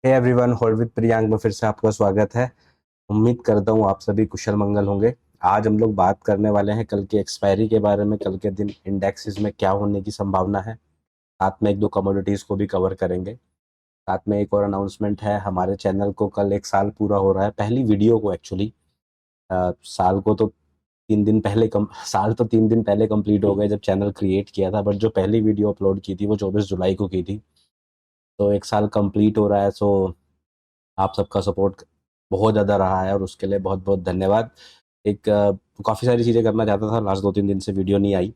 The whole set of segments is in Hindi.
Hey everyone, hold with Priyank में फिर से आपका स्वागत है। उम्मीद करता हूँ आप सभी कुशल मंगल होंगे। आज हम लोग बात करने वाले हैं कल की एक्सपायरी के बारे में। कल के दिन इंडेक्सेस में क्या होने की संभावना है। साथ में एक दो कमोडिटीज़ को भी कवर करेंगे। साथ में एक और अनाउंसमेंट है, हमारे चैनल को कल 1 साल पूरा हो रहा है। पहली वीडियो को एक्चुअली साल को तो 3 दिन पहले कम साल तो 3 दिन पहले कंप्लीट हो गए जब चैनल क्रिएट किया था, बट जो पहली वीडियो अपलोड की थी वो 24 जुलाई को की थी। तो 1 साल कंप्लीट हो रहा है। सो आप सबका सपोर्ट बहुत ज़्यादा रहा है और उसके लिए बहुत बहुत धन्यवाद। एक काफ़ी सारी चीज़ें करना चाहता था, लास्ट 2-3 दिन से वीडियो नहीं आई।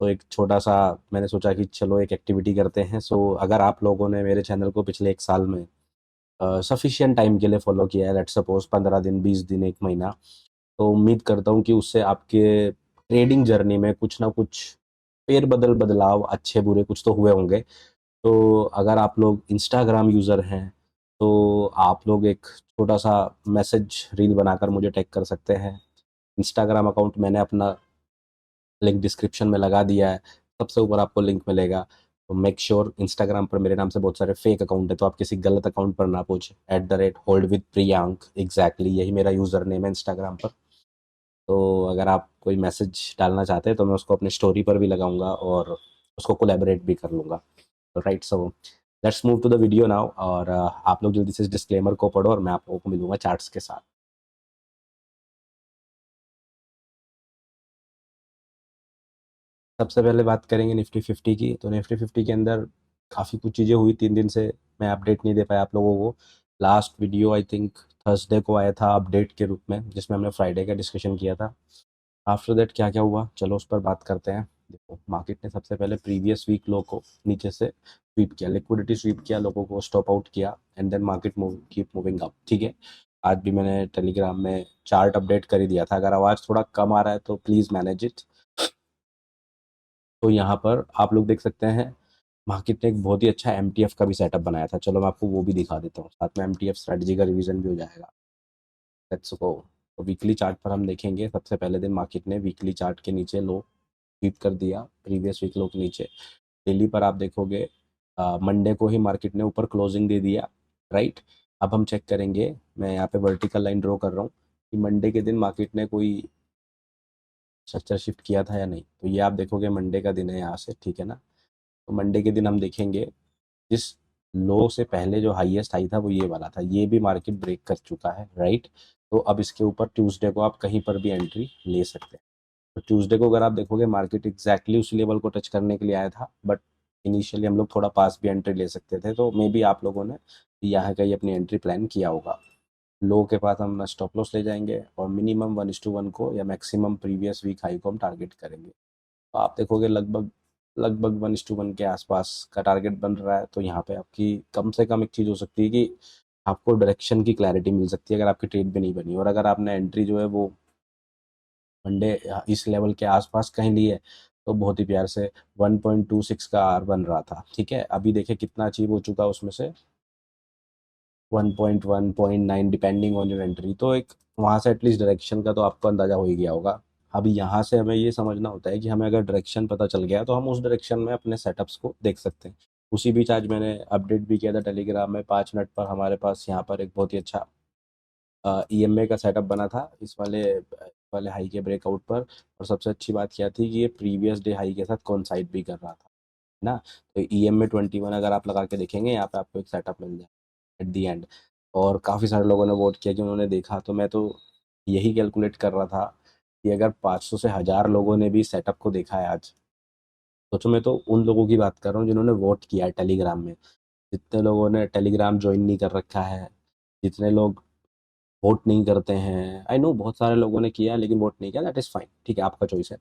तो एक छोटा सा मैंने सोचा कि चलो एक एक्टिविटी करते हैं। सो अगर आप लोगों ने मेरे चैनल को पिछले 1 साल में सफिशिएंट टाइम के लिए फॉलो किया है, लेट्स सपोज 15 दिन, 20 दिन, 1 महीना, तो उम्मीद करता हूँ कि उससे आपके ट्रेडिंग जर्नी में कुछ ना कुछ बदलाव, अच्छे बुरे कुछ तो हुए होंगे। तो अगर आप लोग इंस्टाग्राम यूज़र हैं तो आप लोग एक छोटा सा मैसेज रील बनाकर मुझे टैग कर सकते हैं। इंस्टाग्राम अकाउंट मैंने अपना लिंक डिस्क्रिप्शन में लगा दिया है, सबसे ऊपर आपको लिंक मिलेगा। तो मेक श्योर इंस्टाग्राम पर मेरे नाम से बहुत सारे फेक अकाउंट है, तो आप किसी गलत अकाउंट पर ना पहुँचे। @holdwithpriyank एग्जैक्टली यही मेरा यूज़र नेम है इंस्टाग्राम पर। तो अगर आप कोई मैसेज डालना चाहते हैं तो मैं उसको अपनी स्टोरी पर भी लगाऊंगा और उसको कोलैबोरेट भी कर लूँगा। Right, so let's move to the video now. और आप लोग जल्दी से इस डिस्क्लेमर को पढ़ो और मैं आप लोगों को मिलूंगा चार्ट्स के साथ। सबसे पहले बात करेंगे निफ्टी 50 की। तो निफ्टी 50 के अंदर काफ़ी कुछ चीज़ें हुई 3 दिन से। मैं अपडेट नहीं दे पाया आप लोगों को। Last video I think Thursday को आया था अपडेट के रूप में, जिसमें हमने फ्राइडे का डिस्कशन किया था। आफ्टर दैट क्या क्या हुआ, चलो उस पर बात करते हैं। देखो, मार्केट ने सबसे पहले प्रीवियस वीक लो को नीचे से स्वीप किया, लिक्विडिटी स्वीप किया, लोगों को स्टॉप आउट किया, and then market move keep moving up. ठीक है, आज भी मैंने टेलीग्राम में चार्ट अपडेट कर ही दिया था। अगर आवाज़ थोड़ा कम आ रहा है तो प्लीज़ मैनेज इट। तो यहाँ पर आप लोग देख सकते हैं मार्केट ने एक बहुत ही अच्छा एमटीएफ का भी सेटअप बनाया था। चलो मैं आपको वो भी दिखा देता हूँ, साथ में एमटीएफ स्ट्रेटजी का रिवीजन भी हो जाएगा। Let's go. तो वीकली चार्ट पर हम देखेंगे, सबसे पहले दिन मार्केट ने वीकली चार्ट के नीचे लो स्वीप कर दिया, प्रीवियस वीक लो के नीचे। डेली पर आप देखोगे मंडे को ही मार्केट ने ऊपर क्लोजिंग दे दिया। राइट, अब हम चेक करेंगे, मैं यहाँ पे वर्टिकल लाइन ड्रॉ कर रहा हूँ कि मंडे के दिन मार्केट ने कोई स्ट्रक्चर शिफ्ट किया था या नहीं। तो ये आप देखोगे मंडे का दिन है यहाँ से, ठीक है ना। तो मंडे के दिन हम देखेंगे जिस लो से पहले जो हाईएस्ट हाई था वो ये वाला था, ये भी मार्केट ब्रेक कर चुका है। राइट, तो अब इसके ऊपर ट्यूसडे को आप कहीं पर भी एंट्री ले सकते हैं। तो ट्यूसडे को अगर आप देखोगे मार्केट एग्जैक्टली उसी लेवल को टच करने के लिए आया था, बट इनिशियली हम लोग थोड़ा पास भी एंट्री ले सकते थे। तो मे बी आप लोगों ने यहाँ का ही अपनी एंट्री प्लान किया होगा। लो के पास हम स्टॉप लॉस ले जाएंगे और मिनिमम 1:1 को या मैक्सिमम प्रीवियस वीक हाई को हम टारगेट करेंगे। तो आप देखोगे लगभग लगभग 1:1 के आसपास का टारगेट बन रहा है। तो यहाँ पे आपकी कम से कम एक चीज़ हो सकती है कि आपको डायरेक्शन की क्लैरिटी मिल सकती है अगर आपकी ट्रेड भी नहीं बनी, और अगर आपने एंट्री जो है वो मंडे इस लेवल के आसपास कहीं ली है तो बहुत ही प्यार से 1.26 का आर बन रहा था। ठीक है, अभी देखिए कितना अचीव हो चुका उसमें से 1.1, 0.9 डिपेंडिंग ऑन योर एंट्री। तो एक वहाँ से एटलीस्ट डायरेक्शन का तो आपको अंदाजा हो ही गया होगा। अभी यहाँ से हमें ये समझना होता है कि हमें अगर डायरेक्शन पता चल गया तो हम उस डायरेक्शन में अपने सेटअप्स को देख सकते हैं। उसी बीच आज मैंने अपडेट भी किया था टेलीग्राम में, 5 मिनट पर हमारे पास यहाँ पर एक बहुत ही अच्छा ईएमए का सेटअप बना था इस वाले हाई के ब्रेकआउट पर। और सबसे अच्छी बात क्या थी कि ये प्रीवियस डे हाई के साथ कोइंसाइड भी कर रहा था, है ना। तो ईएमए 21 अगर आप लगा के देखेंगे यहाँ पे आपको एक सेटअप मिल जाए एट दी एंड। और काफ़ी सारे लोगों ने वोट किया कि उन्होंने देखा। तो मैं तो यही कैलकुलेट कर रहा था कि अगर 500 से 1000 लोगों ने भी सेटअप को देखा है आज, सोचो, मैं तो उन लोगों की बात कर रहा हूँ जिन्होंने वोट किया है टेलीग्राम में। जितने लोगों ने टेलीग्राम ज्वाइन नहीं कर रखा है, जितने लोग वोट नहीं करते हैं, आई नो बहुत सारे लोगों ने किया है लेकिन वोट नहीं किया, दैट इज़ फाइन, ठीक है, आपका चॉइस है।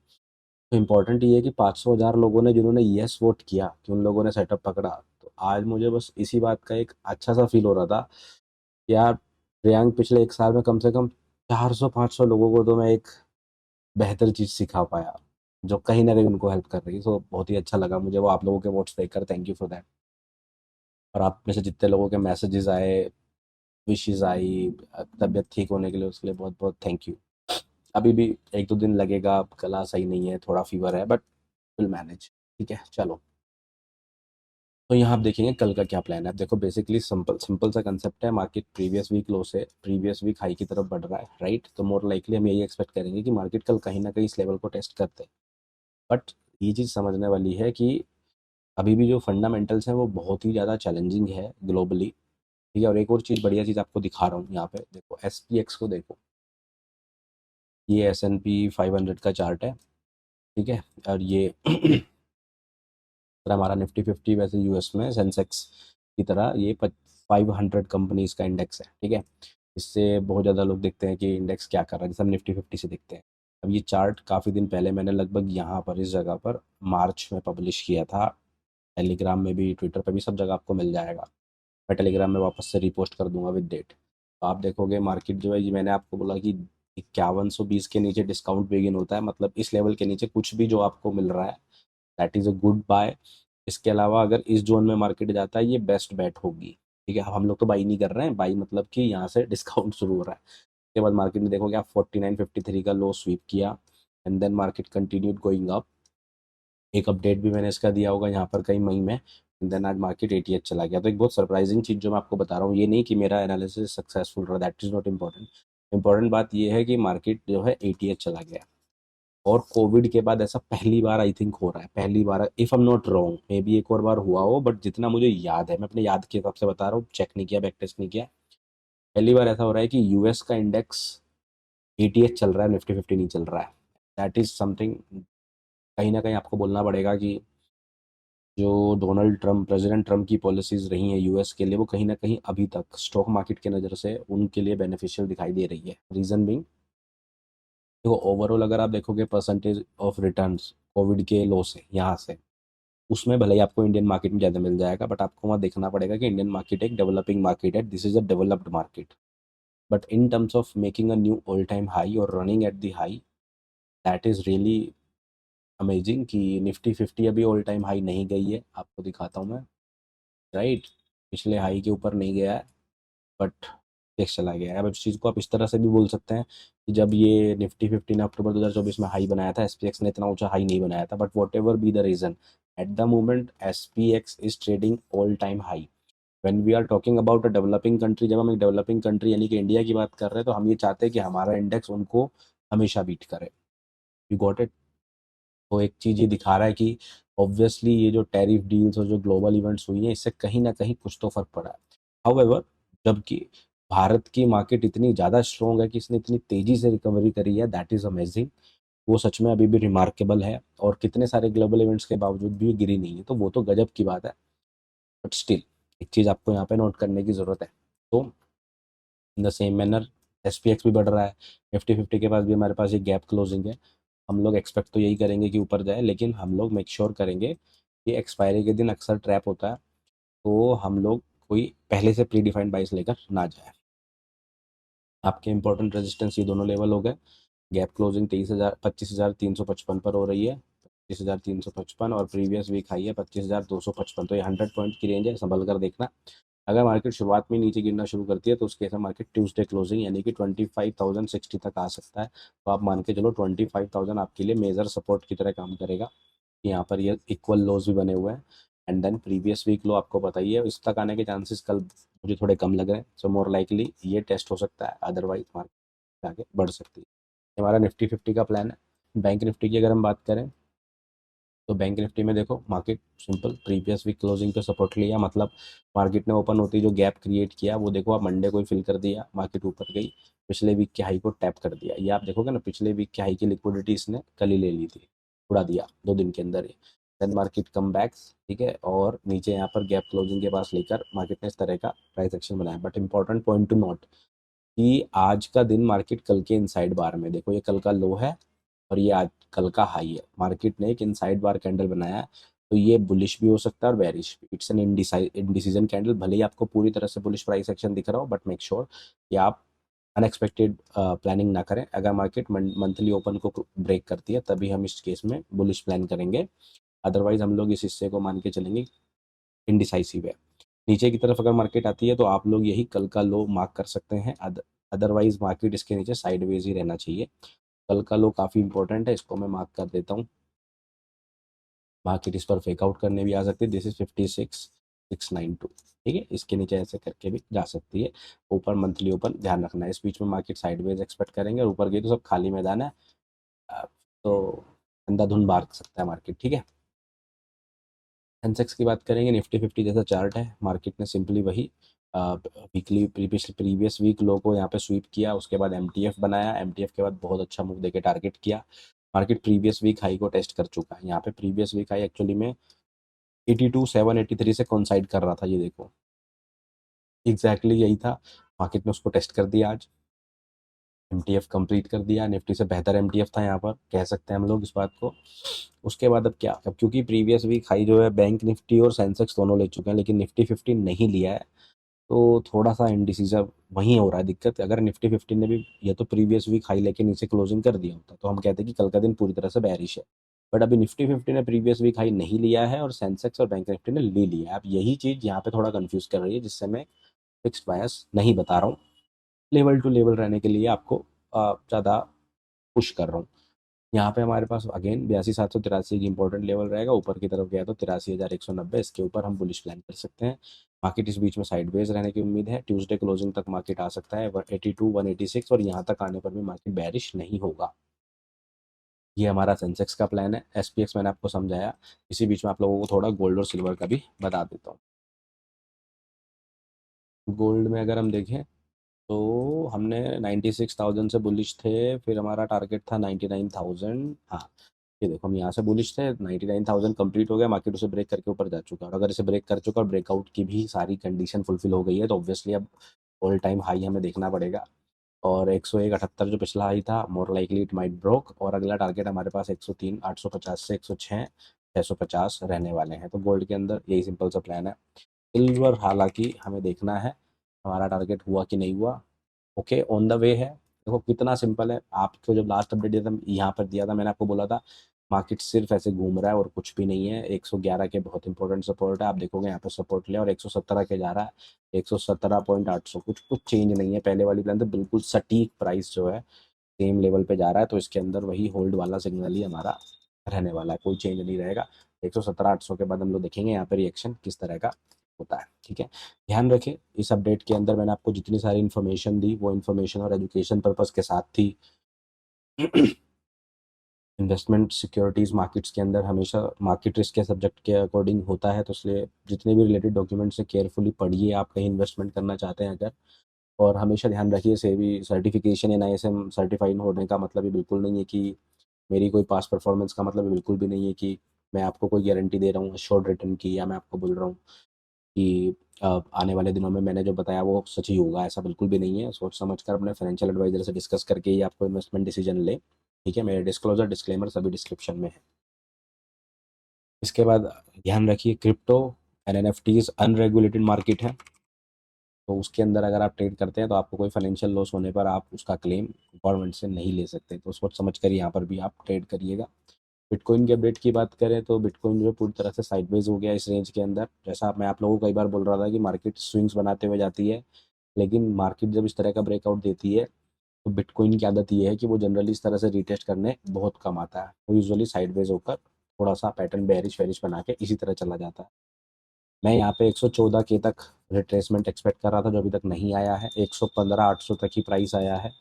तो इम्पोर्टेंट ये है कि 500 1000 लोगों ने जिन्होंने येस वोट किया कि उन लोगों ने सेटअप पकड़ा। तो आज मुझे बस इसी बात का एक अच्छा सा फील हो रहा था कि यार प्रियांक, पिछले 1 साल में कम से कम 400 500 लोगों को तो मैं एक बेहतर चीज़ सिखा पाया जो कहीं ना कहीं उनको हेल्प कर रही है। सो बहुत ही अच्छा लगा मुझे वो आप लोगों के वोट्स देखकर, थैंक यू फॉर दैट। और आप में से जितने लोगों के मैसेजेस आए, विशेज़ आई तबीयत ठीक होने के लिए, उसके लिए बहुत बहुत थैंक यू। अभी भी 1-2 दिन लगेगा, गला सही नहीं है, थोड़ा फीवर है, बट विल मैनेज। ठीक है, चलो। तो यहाँ आप देखेंगे कल का क्या प्लान है। आप देखो बेसिकली सिंपल सिंपल सा कंसेप्ट है, मार्केट प्रीवियस वीक लो से प्रीवियस वीक हाई की तरफ बढ़ रहा है, राइट। तो मोर लाइकली हम यही एक्सपेक्ट करेंगे कि मार्केट कल कहीं ना कहीं इस लेवल को टेस्ट करते हैं। बट ये चीज़ समझने वाली है कि अभी भी जो फंडामेंटल्स हैं वो बहुत ही ज़्यादा चैलेंजिंग है ग्लोबली, ठीक है। और एक और चीज़, बढ़िया चीज़ आपको दिखा रहा हूँ यहाँ पे, देखो SPX को देखो, ये S&P 500 का चार्ट है, ठीक है। और ये हमारा निफ्टी 50 वैसे यूएस में सेंसेक्स की तरह ये 500 कंपनीज का इंडेक्स है, ठीक है। इससे बहुत ज़्यादा लोग देखते हैं कि इंडेक्स क्या कर रहा है, जैसे हम निफ्टी 50 से देखते हैं। अब ये चार्ट काफ़ी दिन पहले मैंने लगभग यहाँ पर इस जगह पर मार्च में पब्लिश किया था, टेलीग्राम में भी, ट्विटर पर भी, सब जगह आपको मिल जाएगा। मैं टेलीग्राम में वापस से रिपोस्ट कर दूंगा विद डेट। तो आप देखोगे मार्केट जो है, ये मैंने आपको बोला कि 5120 के नीचे डिस्काउंट बिगिन होता है, मतलब इस लेवल के नीचे कुछ भी जो आपको मिल रहा है that is a good buy. इसके अलावा अगर इस जोन में मार्केट जाता है, ये बेस्ट बैट होगी, ठीक है। अब हम लोग तो बाई नहीं कर रहे हैं, बाई मतलब कि यहाँ से डिस्काउंट शुरू हो रहा है। उसके बाद मार्केट में देखोगे आप 4953 का लो स्वीप किया, and then market continued going up. एक अपडेट भी मैंने इसका दिया होगा यहाँ पर कई मई में, एंड देन आज मार्केट 88 चला गया। तो एक बहुत सरप्राइजिंग चीज़ जो मैं आपको बता रहा हूँ, ये नहीं कि मेरा एनालिसिस सक्सेसफुल रहा, that is not important. Important बात ये है कि मार्केट जो है 88 चला गया। और कोविड के बाद ऐसा पहली बार आई थिंक हो रहा है, पहली बार, if I am not wrong, maybe एक और बार हुआ हो, बट जितना मुझे याद है, मैं अपने याद के हिसाब से बता रहा हूँ, चेक नहीं किया, बैक टेस्ट नहीं किया। पहली बार ऐसा हो रहा है कि यूएस का इंडेक्स 88 चल रहा है, निफ्टी 50 नहीं चल रहा है। दैट इज समथिंग, कहीं ना कहीं आपको बोलना पड़ेगा कि जो डोनाल्ड ट्रम्प, प्रेसिडेंट ट्रम्प की पॉलिसीज रही हैं यूएस के लिए, वो कहीं ना कहीं अभी तक स्टॉक मार्केट की नज़र से उनके लिए बेनिफिशियल दिखाई दे रही है। रीज़न बिंग, देखो ओवरऑल अगर आप देखोगे परसेंटेज ऑफ रिटर्न्स कोविड के लो से यहाँ से, उसमें भले ही आपको इंडियन मार्केट में ज़्यादा मिल जाएगा, बट आपको वहाँ देखना पड़ेगा कि इंडियन मार्केट एक डेवलपिंग मार्केट है, this is a developed market. But in terms of making a new all time high और running at the high, that is really amazing कि निफ्टी 50 अभी ऑल टाइम हाई नहीं गई है, आपको दिखाता हूँ मैं, राइट। पिछले हाई के ऊपर नहीं गया है, बट टेक्स चला गया है। अब इस चीज़ को आप इस तरह से भी बोल सकते हैं कि जब ये निफ्टी 50 ने अक्टूबर 2024 में हाई बनाया था, SPX ने इतना ऊंचा हाई नहीं बनाया था, but whatever be the reason, at the moment SPX is trading all time high. When we are talking about a developing country, जब हम एक डेवलपिंग कंट्री यानी कि इंडिया की बात कर रहे हैं, तो हम ये चाहते हैं कि हमारा इंडेक्स उनको हमेशा बीट करे। You got it. तो एक चीज़ ये दिखा रहा है कि ऑब्वियसली ये जो टैरिफ डील्स और जो ग्लोबल इवेंट्स हुई हैं, इससे कहीं ना कहीं कुछ तो फर्क पड़ा है। हाउएवर, जबकि भारत की मार्केट इतनी ज़्यादा स्ट्रॉन्ग है कि इसने इतनी तेज़ी से रिकवरी करी है, दैट इज़ अमेजिंग। वो सच में अभी भी रिमार्केबल है, और कितने सारे ग्लोबल इवेंट्स के बावजूद भी ये गिरी नहीं है, तो वो तो गजब की बात है। बट स्टिल एक चीज़ आपको यहाँ पे नोट करने की ज़रूरत है। तो in the same manner SPX भी बढ़ रहा है, निफ्टी 50 के पास भी हमारे पास एक गैप क्लोजिंग है। हम लोग एक्सपेक्ट तो यही करेंगे कि ऊपर जाए, लेकिन हम लोग मेक श्योर करेंगे कि एक्सपायरी के दिन अक्सर ट्रैप होता है, तो हम लोग कोई पहले से प्री डिफाइंड बाइस लेकर ना जाए। आपके इंपॉर्टेंट रेजिस्टेंस ये दोनों लेवल हो गए। गैप क्लोजिंग 25,355 पर हो रही है, 25,355, और प्रीवियस वीक हाई है 25,255। तो ये 100 पॉइंट की रेंज है, संभल कर देखना। अगर मार्केट शुरुआत में नीचे गिरना शुरू करती है, तो उसके साथ मार्केट ट्यूसडे क्लोजिंग यानी कि 25,060 तक आ सकता है। तो आप मान के चलो 25,000 आपके लिए मेजर सपोर्ट की तरह काम करेगा। यहाँ पर ये इक्वल लोज भी बने हुए हैं, and then previous week low आपको पता ही है, इस तक आने के चांसेस कल मुझे थोड़े कम लग रहे हैं। सो मोर लाइकली ये टेस्ट हो सकता है, अदरवाइज मार्केट आगे बढ़ सकती है। हमारा निफ्टी 50 का प्लान है। बैंक निफ्टी की अगर हम बात करें, तो बैंक निफ्टी में देखो market simple previous week closing पे सपोर्ट लिया, मतलब मार्केट ने ओपन होती जो गैप क्रिएट किया, वो देखो आप मंडे को ही फिल कर दिया, मार्केट ऊपर गई, पिछले वीक के हाई को टैप कर दिया। ये आप देखोगे ना, पिछले वीक के हाई की लिक्विडिटी इसने कल ही ले ली थी, उड़ा दिया 2 दिन के अंदर ही। देन मार्केट कम बैक्स, ठीक है, और नीचे यहाँ पर गैप क्लोजिंग के पास लेकर मार्केट ने इस तरह का प्राइस एक्शन बनाया। But important point two note कि आज का दिन मार्केट कल के इनसाइड बार में, देखो ये कल का लो है और ये आज कल का हाई है, मार्केट ने एक इनसाइड बार कैंडल बनाया है। तो ये बुलिश भी हो सकता है और बेरिश भी, इट्स एन इंडिसीजन कैंडल। भले ही आपको पूरी तरह से बुलिश प्राइस एक्शन दिख रहा हो, बट मेक श्योर कि आप अनएक्सपेक्टेड प्लानिंग ना करें। अगर मार्केट मंथली ओपन को ब्रेक करती है, तभी हम इस केस में बुलिश प्लान करेंगे, अदरवाइज हम लोग इस हिस्से को मान के चलेंगे इनडिसाइसिव है। नीचे की तरफ अगर मार्केट आती है, तो आप लोग यही कल का लो मार्क कर सकते हैं, अदरवाइज मार्केट इसके नीचे साइडवेज ही रहना चाहिए। कल का लो काफ़ी इंपॉर्टेंट है, इसको मैं मार्क कर देता हूँ। मार्केट इस पर फेक आउट करने भी आ सकती है। दिस इज 56,692, ठीक है। इसके नीचे ऐसे करके भी जा सकती है। ऊपर मंथली ओपन ध्यान रखना है। इस बीच में मार्केट साइडवेज एक्सपेक्ट करेंगे और ऊपर गई तो सब खाली मैदान है। तो अंधाधुंध मार सकता है मार्केट, ठीक है। सेंसेक्स की बात करेंगे, निफ्टी 50 जैसा चार्ट है। मार्केट ने सिंपली वही वीकली प्रीवियस वीक लो को यहाँ पे स्वीप किया, उसके बाद एमटीएफ बनाया, एमटीएफ के बाद बहुत अच्छा मूव देके टारगेट किया। मार्केट प्रीवियस वीक हाई को टेस्ट कर चुका है। यहाँ पे प्रीवियस वीक हाई एक्चुअली में 82,783 से कोइंसाइड कर रहा था, ये देखो एग्जैक्टली यही था। मार्केट ने उसको टेस्ट कर दिया आज, एमटीएफ कंप्लीट कर दिया। निफ्टी से बेहतर एमटीएफ था यहाँ पर, कह सकते हैं हम लोग इस बात को। उसके बाद अब क्या, अब क्योंकि प्रीवियस वीक हाई जो है बैंक निफ्टी और सेंसेक्स दोनों ले चुके हैं, लेकिन निफ्टी 50 नहीं लिया है, तो थोड़ा सा इंडिसीजन वहीं हो रहा है दिक्कत। अगर निफ्टी 50 ने भी ये तो प्रीवियस वीक हाई लेके नीचे क्लोजिंग कर दिया होता तो हम कहते हैं कि कल का दिन पूरी तरह से बेयरिश है। बट अभी निफ्टी 50 ने प्रीवियस वीक हाई नहीं लिया है और सेंसेक्स और बैंक निफ्टी ने ले लिया है। अब यही चीज़ यहाँ पे थोड़ा कंफ्यूज कर रही है, जिससे मैं फिक्स्ड बायस नहीं बता रहा हूँ। लेवल टू लेवल रहने के लिए आपको ज़्यादा पुश कर रहा हूँ। यहाँ पे हमारे पास अगेन 82,783 की इंपॉर्टेंट लेवल रहेगा। ऊपर की तरफ गया तो 83,190, इसके ऊपर हम बुलिश प्लान कर सकते हैं। मार्केट इस बीच में साइडवेज रहने की उम्मीद है। ट्यूसडे क्लोजिंग तक मार्केट आ सकता है 182 186, और यहाँ तक आने पर भी मार्केट बेरिश नहीं होगा। ये हमारा सेंसेक्स का प्लान है। एसपीएक्स मैंने आपको समझाया। इसी बीच में आप लोगों को थोड़ा गोल्ड और सिल्वर का भी बता देता हूँ। गोल्ड में अगर हम देखें तो हमने 96,000 से बुलिश थे, फिर हमारा टारगेट था 99,000। हाँ, ये देखो हम यहाँ से बुलिश थे, 99,000 कंप्लीट हो गया, मार्केट उसे ब्रेक करके ऊपर जा चुका है। और अगर इसे ब्रेक कर चुका और ब्रेकआउट की भी सारी कंडीशन फुलफिल हो गई है, तो ऑब्वियसली अब ऑल टाइम हाई हमें देखना पड़ेगा। और 101.78 जो पिछला हाई था, more likely it might broke. और अगला टारगेट हमारे पास 103,850 से 106,650 रहने वाले हैं। तो गोल्ड के अंदर यही सिंपल सा प्लान है। सिल्वर हालांकि हमें देखना है हमारा टारगेट हुआ कि नहीं हुआ। ओके, ऑन द वे है। देखो कितना सिंपल है। आपको जब लास्ट अपडेट दिया था, यहाँ पर दिया था, मैंने आपको बोला था मार्केट सिर्फ ऐसे घूम रहा है और कुछ भी नहीं है। 111 के बहुत इंपॉर्टेंट सपोर्ट है, आप देखोगे यहाँ पे सपोर्ट लिया और 117 के जा रहा है। 117.800, कुछ कुछ चेंज नहीं है। पहले वाली प्लान तो बिल्कुल सटीक प्राइस जो है सेम लेवल पे जा रहा है, तो इसके अंदर वही होल्ड वाला सिग्नल ही हमारा रहने वाला है, कोई चेंज नहीं रहेगा। 117-800 के बाद हम लोग देखेंगे यहाँ पे रिएक्शन किस तरह का होता है, ठीक है। ध्यान रखें, इस अपडेट के अंदर मैंने आपको जितनी सारी इन्फॉर्मेशन दी वो इन्फॉर्मेशन और एजुकेशन पर्पस के साथ थी। इन्वेस्टमेंट सिक्योरिटीज़ मार्केट्स के अंदर हमेशा मार्केट रिस्क के सब्जेक्ट के अकॉर्डिंग होता है, तो इसलिए जितने भी रिलेटेड डॉक्यूमेंट्स हैं केयरफुली पढ़िए आप कहीं इन्वेस्टमेंट करना चाहते हैं अगर। और हमेशा ध्यान रखिए, सेबी सर्टिफिकेशन या आईएसएम सर्टिफाइड होने का मतलब ये बिल्कुल नहीं है कि मेरी कोई पास परफॉर्मेंस का मतलब बिल्कुल भी नहीं है कि मैं आपको कोई गारंटी दे रहा हूँ शॉर्ट रिटर्न की, या मैं आपको बोल रहा हूँ कि आने वाले दिनों में मैंने जो बताया वो सच ही होगा। ऐसा बिल्कुल भी नहीं है। सोच समझ कर अपने फाइनेंशियल एडवाइजर से डिस्कस करके ही आपको इन्वेस्टमेंट डिसीजन ले, ठीक है। मेरे डिस्क्लोजर डिस्क्लेमर सभी डिस्क्रिप्शन में है। इसके बाद ध्यान रखिए, crypto and NFTs unregulated market है, तो उसके अंदर अगर आप ट्रेड करते हैं तो आपको कोई फाइनेंशियल लॉस होने पर आप उसका क्लेम गवर्नमेंट से नहीं ले सकते। तो सोच समझ कर यहाँ पर भी आप ट्रेड करिएगा। बिटकॉइन के अपडेट की बात करें तो बिटकॉइन जो है पूरी तरह से साइडवेज हो गया इस रेंज के अंदर। जैसा मैं आप लोगों को कई बार बोल रहा था कि मार्केट स्विंग्स बनाते हुए जाती है, लेकिन मार्केट जब इस तरह का ब्रेकआउट देती है तो बिटकॉइन की आदत ये है कि वो जनरली इस तरह से रिटेस्ट करने बहुत कम आता है। वो यूजुअली साइडवेज होकर थोड़ा सा पैटर्न बेरिश वेरिश बना के इसी तरह चला जाता है। मैं यहाँ पे 114 के तक रिट्रेसमेंट एक्सपेक्ट कर रहा था, जो अभी तक नहीं आया है। 115-800 तक ही प्राइस आया है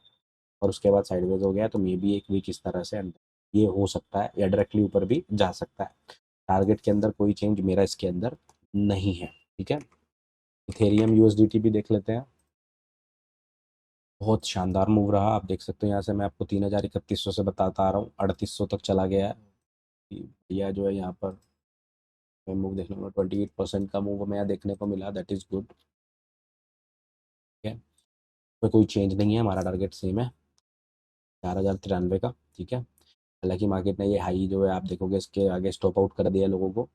और उसके बाद साइडवेज हो गया। तो मे बी एक वीक इस तरह से ये हो सकता है या डायरेक्टली ऊपर भी जा सकता है। टारगेट के अंदर कोई चेंज मेरा इसके अंदर नहीं है, ठीक है। इथेरियम यूएसडीटी भी देख लेते हैं। बहुत शानदार मूव रहा, आप देख सकते हो। यहाँ से मैं आपको 3,3100 से बताता आ रहा हूँ, 3800 तक चला गया है। भैया जो है यहाँ पर मूव देखने को 28% का मूव हमें यहाँ देखने को मिला, दैट इज़ गुड, ठीक है। तो कोई चेंज नहीं है, हमारा टारगेट सेम है 4,093 का, ठीक है। हालांकि मार्केट ने ये हाई जो है आप देखोगे इसके आगे स्टॉप आउट कर दिया लोगों को।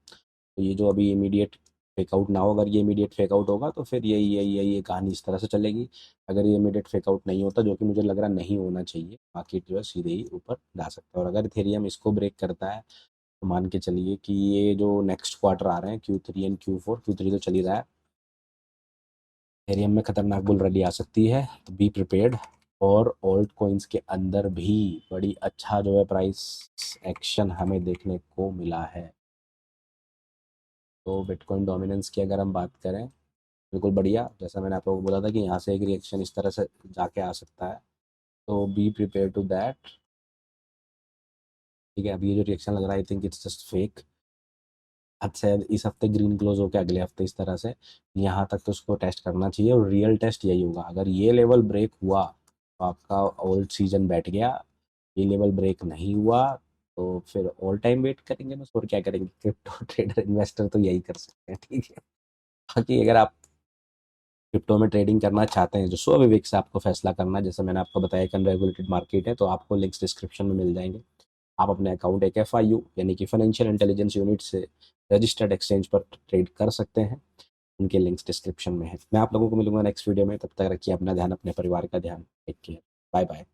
तो ये जो अभी इमीडिएट फेकआउट ना हो, अगर ये इमीडिएट फेकआउट होगा तो फिर यही कहानी इस तरह से चलेगी। अगर ये इमीडिएट फेकआउट नहीं होता, जो कि मुझे लग रहा नहीं होना चाहिए, मार्केट जो है सीधे ही ऊपर जा सकता है। और अगर इथेरियम इसको ब्रेक करता है तो मान के चलिए कि ये जो नेक्स्ट क्वार्टर आ रहे हैं Q3 एंड Q4, Q3 तो चल ही रहा है, एरियम में खतरनाक बुल रैली आ सकती है, तो बी प्रिपेयर्ड। और ओल्ड कॉइन्स के अंदर भी बड़ी अच्छा जो है प्राइस एक्शन हमें देखने को मिला है। तो बिटकॉइन डोमिनेंस की अगर हम बात करें, बिल्कुल बढ़िया, जैसा मैंने आपको बोला था कि यहाँ से एक रिएक्शन इस तरह से जाके आ सकता है, तो बी प्रिपेयर टू दैट। ठीक है, अभी ये जो रिएक्शन लग रहा है, I think it's just fake. अच्छा, इस हफ्ते ग्रीन क्लोज होकर अगले हफ्ते इस तरह से यहाँ तक तो उसको टेस्ट करना चाहिए, और रियल टेस्ट यही होगा। अगर ये लेवल ब्रेक हुआ तो आपका ओल्ड सीजन बैठ गया। ये लेवल ब्रेक नहीं हुआ तो फिर ऑल टाइम वेट करेंगे बस, और क्या करेंगे। क्रिप्टो ट्रेडर इन्वेस्टर तो यही कर सकते हैं, ठीक है। बाकी अगर आप क्रिप्टो में ट्रेडिंग करना चाहते हैं, जो स्वविवेक से आपको फैसला करना है, जैसे मैंने आपको बताया कि अनरेगुलेटेड मार्केट है, तो आपको लिंक्स डिस्क्रिप्शन में मिल जाएंगे। आप अपने अकाउंट एक FIU यानी कि फाइनेंशियल इंटेलिजेंस यूनिट से रजिस्टर्ड एक्सचेंज पर ट्रेड कर सकते हैं। उनके लिंक्स डिस्क्रिप्शन में है। मैं आप लोगों को मिलूंगा नेक्स्ट वीडियो में, तब तक रखिए अपना ध्यान, अपने परिवार का ध्यान। Take care, bye bye.